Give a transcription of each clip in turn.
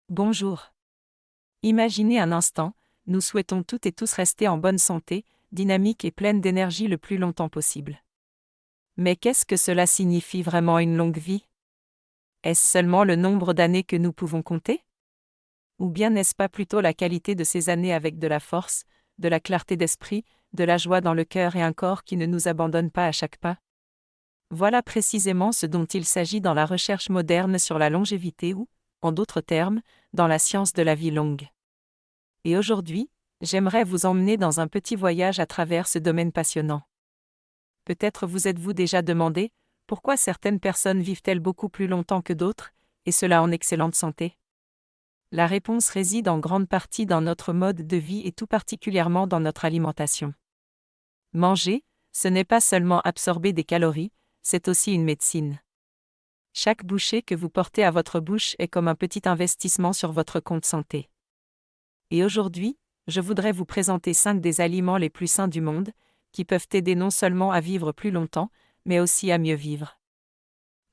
Bonjour. Imaginez un instant, nous souhaitons toutes et tous rester en bonne santé, dynamiques et pleines d'énergie le plus longtemps possible. Mais qu'est-ce que cela signifie vraiment une longue vie? Est-ce seulement le nombre d'années que nous pouvons compter? Ou bien n'est-ce pas plutôt la qualité de ces années avec de la force, de la clarté d'esprit, de la joie dans le cœur et un corps qui ne nous abandonne pas à chaque pas? Voilà précisément ce dont il s'agit dans la recherche moderne sur la longévité ou, en d'autres termes, dans la science de la vie longue. Et aujourd'hui, j'aimerais vous emmener dans un petit voyage à travers ce domaine passionnant. Peut-être vous êtes-vous déjà demandé, pourquoi certaines personnes vivent-elles beaucoup plus longtemps que d'autres, et cela en excellente santé? La réponse réside en grande partie dans notre mode de vie et tout particulièrement dans notre alimentation. Manger, ce n'est pas seulement absorber des calories, c'est aussi une médecine. Chaque bouchée que vous portez à votre bouche est comme un petit investissement sur votre compte santé. Et aujourd'hui, je voudrais vous présenter 5 des aliments les plus sains du monde, qui peuvent aider non seulement à vivre plus longtemps, mais aussi à mieux vivre.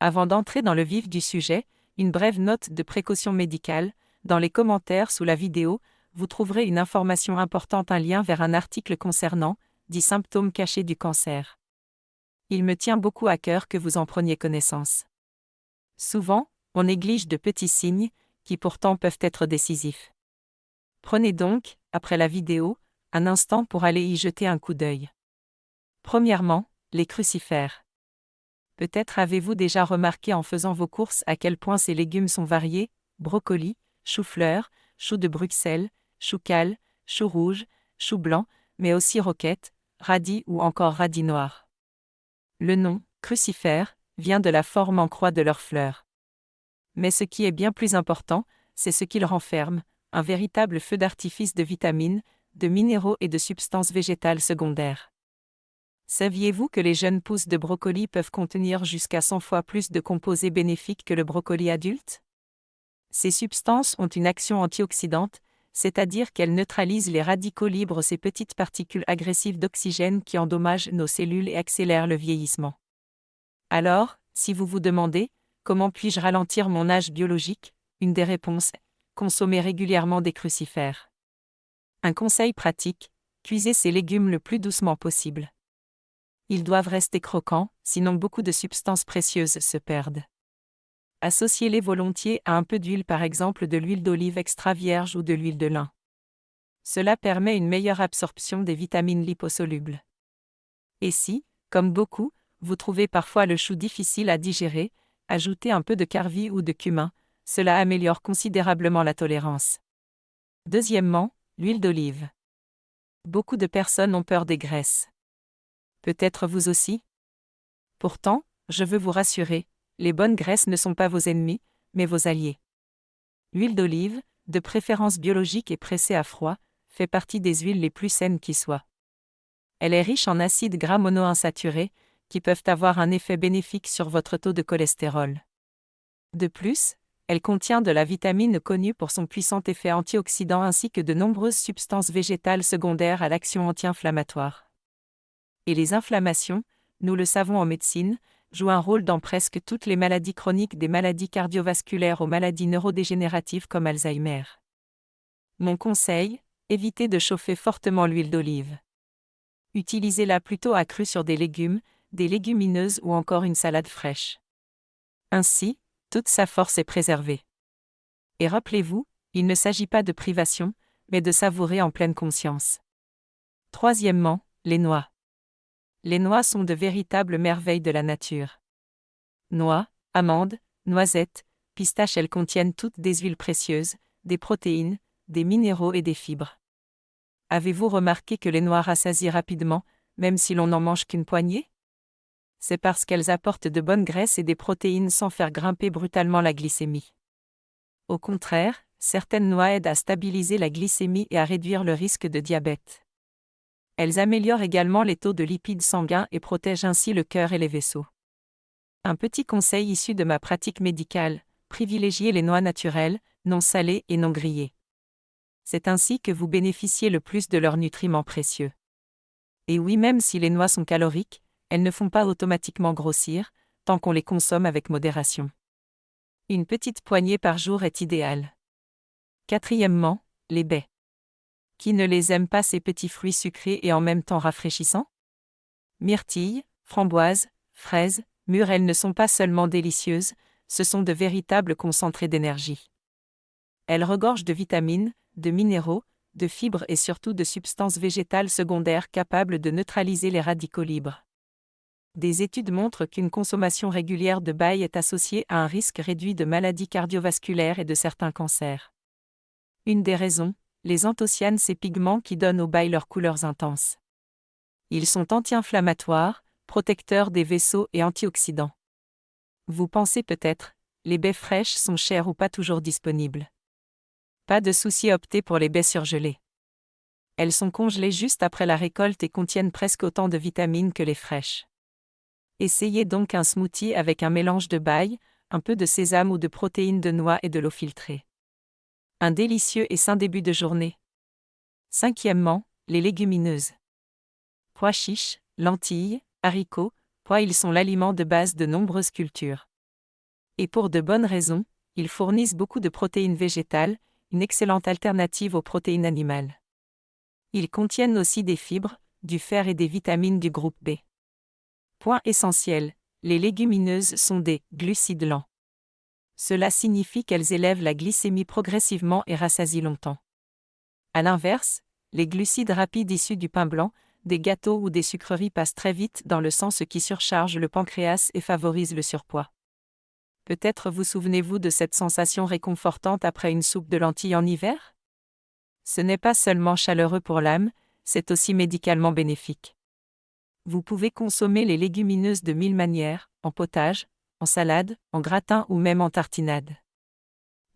Avant d'entrer dans le vif du sujet, une brève note de précaution médicale. Dans les commentaires sous la vidéo, vous trouverez une information importante, un lien vers un article concernant 10 symptômes cachés du cancer. Il me tient beaucoup à cœur que vous en preniez connaissance. Souvent, on néglige de petits signes, qui pourtant peuvent être décisifs. Prenez donc, après la vidéo, un instant pour aller y jeter un coup d'œil. Premièrement, les crucifères. Peut-être avez-vous déjà remarqué en faisant vos courses à quel point ces légumes sont variés: brocoli, chou-fleur, chou de Bruxelles, chou cal, chou rouge, chou blanc, mais aussi roquette, radis ou encore radis noir. Le nom, crucifère, vient de la forme en croix de leurs fleurs. Mais ce qui est bien plus important, c'est ce qu'ils renferment, un véritable feu d'artifice de vitamines, de minéraux et de substances végétales secondaires. Saviez-vous que les jeunes pousses de brocoli peuvent contenir jusqu'à 100 fois plus de composés bénéfiques que le brocoli adulte? Ces substances ont une action antioxydante, c'est-à-dire qu'elles neutralisent les radicaux libres, ces petites particules agressives d'oxygène qui endommagent nos cellules et accélèrent le vieillissement. Alors, si vous vous demandez, comment puis-je ralentir mon âge biologique? Une des réponses est: consommer régulièrement des crucifères. Un conseil pratique: cuisez ces légumes le plus doucement possible. Ils doivent rester croquants, sinon beaucoup de substances précieuses se perdent. Associez-les volontiers à un peu d'huile, par exemple de l'huile d'olive extra vierge ou de l'huile de lin. Cela permet une meilleure absorption des vitamines liposolubles. Et si, comme beaucoup, vous trouvez parfois le chou difficile à digérer, ajoutez un peu de carvi ou de cumin, cela améliore considérablement la tolérance. Deuxièmement, l'huile d'olive. Beaucoup de personnes ont peur des graisses. Peut-être vous aussi? Pourtant, je veux vous rassurer, les bonnes graisses ne sont pas vos ennemis, mais vos alliés. L'huile d'olive, de préférence biologique et pressée à froid, fait partie des huiles les plus saines qui soient. Elle est riche en acides gras monoinsaturés, qui peuvent avoir un effet bénéfique sur votre taux de cholestérol. De plus, elle contient de la vitamine connue pour son puissant effet antioxydant ainsi que de nombreuses substances végétales secondaires à l'action anti-inflammatoire. Et les inflammations, nous le savons en médecine, jouent un rôle dans presque toutes les maladies chroniques, des maladies cardiovasculaires aux maladies neurodégénératives comme Alzheimer. Mon conseil: évitez de chauffer fortement l'huile d'olive. Utilisez-la plutôt à cru sur des légumes, des légumineuses ou encore une salade fraîche. Ainsi, toute sa force est préservée. Et rappelez-vous, il ne s'agit pas de privation, mais de savourer en pleine conscience. Troisièmement, les noix. Les noix sont de véritables merveilles de la nature. Noix, amandes, noisettes, pistaches, elles contiennent toutes des huiles précieuses, des protéines, des minéraux et des fibres. Avez-vous remarqué que les noix rassasient rapidement, même si l'on n'en mange qu'une poignée? C'est parce qu'elles apportent de bonnes graisses et des protéines sans faire grimper brutalement la glycémie. Au contraire, certaines noix aident à stabiliser la glycémie et à réduire le risque de diabète. Elles améliorent également les taux de lipides sanguins et protègent ainsi le cœur et les vaisseaux. Un petit conseil issu de ma pratique médicale: privilégiez les noix naturelles, non salées et non grillées. C'est ainsi que vous bénéficiez le plus de leurs nutriments précieux. Et oui, même si les noix sont caloriques, elles ne font pas automatiquement grossir, tant qu'on les consomme avec modération. Une petite poignée par jour est idéale. Quatrièmement, les baies. Qui ne les aime pas ces petits fruits sucrés et en même temps rafraîchissants? Myrtilles, framboises, fraises, mûres, elles ne sont pas seulement délicieuses, ce sont de véritables concentrés d'énergie. Elles regorgent de vitamines, de minéraux, de fibres et surtout de substances végétales secondaires capables de neutraliser les radicaux libres. Des études montrent qu'une consommation régulière de baies est associée à un risque réduit de maladies cardiovasculaires et de certains cancers. Une des raisons, les anthocyanes, ces pigments qui donnent aux baies leurs couleurs intenses. Ils sont anti-inflammatoires, protecteurs des vaisseaux et antioxydants. Vous pensez peut-être, les baies fraîches sont chères ou pas toujours disponibles. Pas de souci, optez pour les baies surgelées. Elles sont congelées juste après la récolte et contiennent presque autant de vitamines que les fraîches. Essayez donc un smoothie avec un mélange de baies, un peu de sésame ou de protéines de noix et de l'eau filtrée. Un délicieux et sain début de journée. Cinquièmement, les légumineuses. Pois chiches, lentilles, haricots, pois, ils sont l'aliment de base de nombreuses cultures. Et pour de bonnes raisons, ils fournissent beaucoup de protéines végétales, une excellente alternative aux protéines animales. Ils contiennent aussi des fibres, du fer et des vitamines du groupe B. Point essentiel, les légumineuses sont des glucides lents. Cela signifie qu'elles élèvent la glycémie progressivement et rassasient longtemps. À l'inverse, les glucides rapides issus du pain blanc, des gâteaux ou des sucreries passent très vite dans le sang, ce qui surcharge le pancréas et favorise le surpoids. Peut-être vous souvenez-vous de cette sensation réconfortante après une soupe de lentilles en hiver? Ce n'est pas seulement chaleureux pour l'âme, c'est aussi médicalement bénéfique. Vous pouvez consommer les légumineuses de 1000 manières, en potage, en salade, en gratin ou même en tartinade.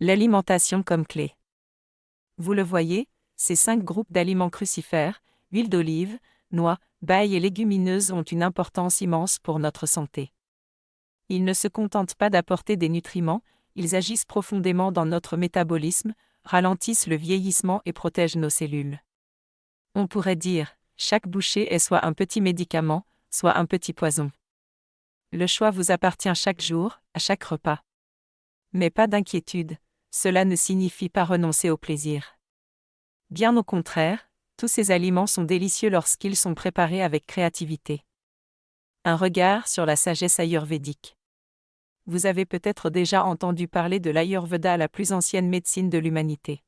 L'alimentation comme clé. Vous le voyez, ces 5 groupes d'aliments crucifères, huile d'olive, noix, baies et légumineuses ont une importance immense pour notre santé. Ils ne se contentent pas d'apporter des nutriments, ils agissent profondément dans notre métabolisme, ralentissent le vieillissement et protègent nos cellules. On pourrait dire, chaque bouchée est soit un petit médicament, soit un petit poison. Le choix vous appartient chaque jour, à chaque repas. Mais pas d'inquiétude, cela ne signifie pas renoncer au plaisir. Bien au contraire, tous ces aliments sont délicieux lorsqu'ils sont préparés avec créativité. Un regard sur la sagesse ayurvédique. Vous avez peut-être déjà entendu parler de l'Ayurveda, la plus ancienne médecine de l'humanité.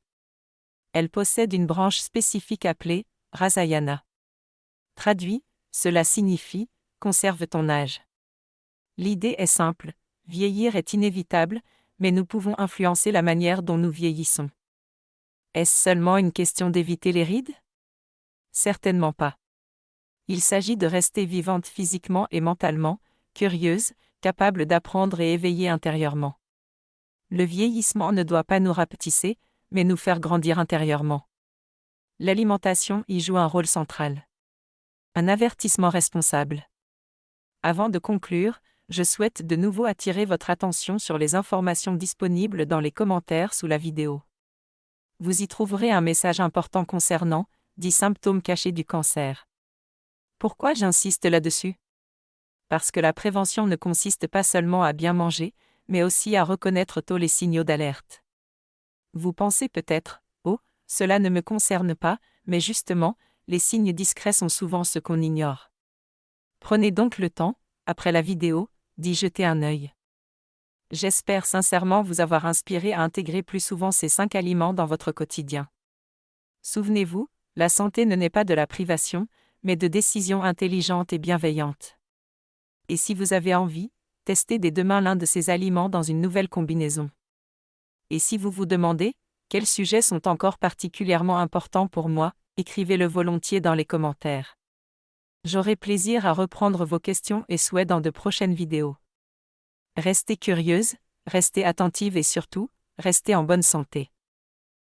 Elle possède une branche spécifique appelée Rasayana. Traduit, cela signifie « conserve ton âge ». L'idée est simple, vieillir est inévitable, mais nous pouvons influencer la manière dont nous vieillissons. Est-ce seulement une question d'éviter les rides? Certainement pas. Il s'agit de rester vivante physiquement et mentalement, curieuse, capable d'apprendre et éveillée intérieurement. Le vieillissement ne doit pas nous rapetisser, mais nous faire grandir intérieurement. L'alimentation y joue un rôle central. Un avertissement responsable. Avant de conclure, je souhaite de nouveau attirer votre attention sur les informations disponibles dans les commentaires sous la vidéo. Vous y trouverez un message important concernant 10 symptômes cachés du cancer. Pourquoi j'insiste là-dessus? Parce que la prévention ne consiste pas seulement à bien manger, mais aussi à reconnaître tôt les signaux d'alerte. Vous pensez peut-être, oh, cela ne me concerne pas, mais justement, les signes discrets sont souvent ceux qu'on ignore. Prenez donc le temps, après la vidéo, d'y jeter un œil. J'espère sincèrement vous avoir inspiré à intégrer plus souvent ces 5 aliments dans votre quotidien. Souvenez-vous, la santé ne naît pas de la privation, mais de décisions intelligentes et bienveillantes. Et si vous avez envie, testez dès demain l'un de ces aliments dans une nouvelle combinaison. Et si vous vous demandez, quels sujets sont encore particulièrement importants pour moi, écrivez-le volontiers dans les commentaires. J'aurai plaisir à reprendre vos questions et souhaits dans de prochaines vidéos. Restez curieuse, restez attentive et surtout, restez en bonne santé.